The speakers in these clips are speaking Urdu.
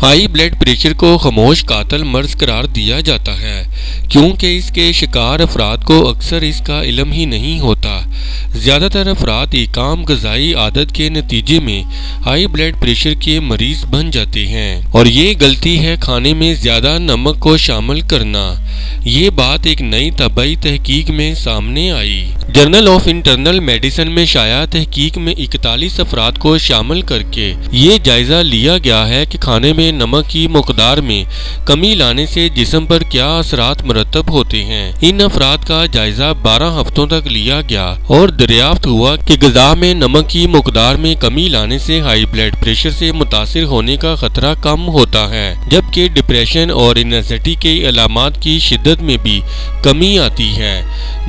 ہائی بلڈ پریشر کو خاموش قاتل مرض قرار دیا جاتا ہے کیونکہ اس کے شکار افراد کو اکثر اس کا علم ہی نہیں ہوتا۔ زیادہ تر افراد ایک عام غذائی عادت کے نتیجے میں ہائی بلڈ پریشر کے مریض بن جاتے ہیں اور یہ غلطی ہے کھانے میں زیادہ نمک کو شامل کرنا۔ یہ بات ایک نئی طبی تحقیق میں سامنے آئی۔ جرنل آف انٹرنل میڈیسن میں شائع تحقیق میں 41 افراد کو شامل کر کے یہ جائزہ لیا گیا ہے کہ کھانے میں نمک کی مقدار میں کمی لانے سے جسم پر کیا اثرات مرتب ہوتے ہیں۔ ان افراد کا جائزہ 12 ہفتوں تک لیا گیا اور دریافت ہوا کہ غذا میں نمک کی مقدار میں کمی لانے سے ہائی بلڈ پریشر سے متاثر ہونے کا خطرہ کم ہوتا ہے، جبکہ ڈپریشن اور اینزائٹی کے علامات کی شدت میں بھی کمی آتی ہے۔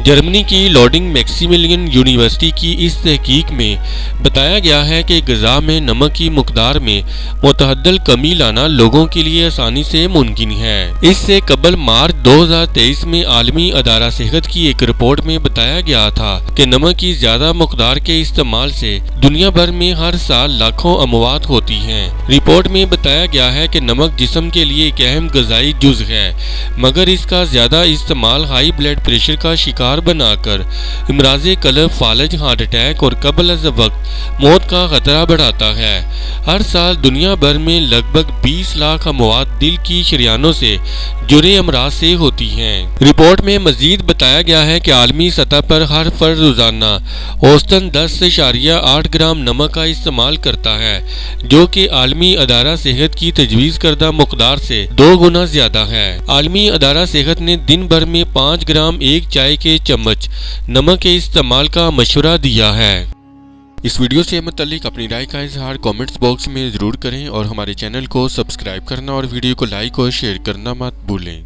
جرمنی کی لوڈنگ میکسیملین یونیورسٹی کی اس تحقیق میں بتایا گیا ہے کہ غذا میں نمک کی مقدار میں متعدل کمی لانا لوگوں کے لیے آسانی سے ممکن ہے۔ اس سے قبل مارچ 2023 میں عالمی ادارہ صحت کی ایک رپورٹ میں بتایا گیا تھا کہ نمک کی زیادہ مقدار کے استعمال سے دنیا بھر میں ہر سال لاکھوں اموات ہوتی ہیں۔ رپورٹ میں بتایا گیا ہے کہ نمک جسم کے لیے ایک اہم غذائی جزو ہے، مگر اس کا زیادہ استعمال ہائی بلڈ پریشر کا شکار بنا کر امراض قلب، فالج، ہارٹ اٹیک اور قبل از وقت موت کا خطرہ بڑھاتا ہے۔ ہر سال دنیا بھر میں لگ بھگ 20 لاکھ اموات دل کی شریانوں سے جڑے امراض سے ہوتی ہیں۔ رپورٹ میں مزید بتایا گیا ہے کہ عالمی سطح پر ہر فرد روزانہ اوسطاً 10.8 گرام نمک کا استعمال کرتا ہے، جو کہ عالمی ادارہ صحت کی تجویز کردہ مقدار سے 2 گنا زیادہ ہے۔ عالمی ادارہ صحت نے دن بھر میں 5 گرام ایک چائے کے چمچ نمک کے استعمال کا مشورہ دیا ہے۔ اس ویڈیو سے متعلق اپنی رائے کا اظہار کامنٹس باکس میں ضرور کریں اور ہمارے چینل کو سبسکرائب کرنا اور ویڈیو کو لائک اور شیئر کرنا مت بھولیں۔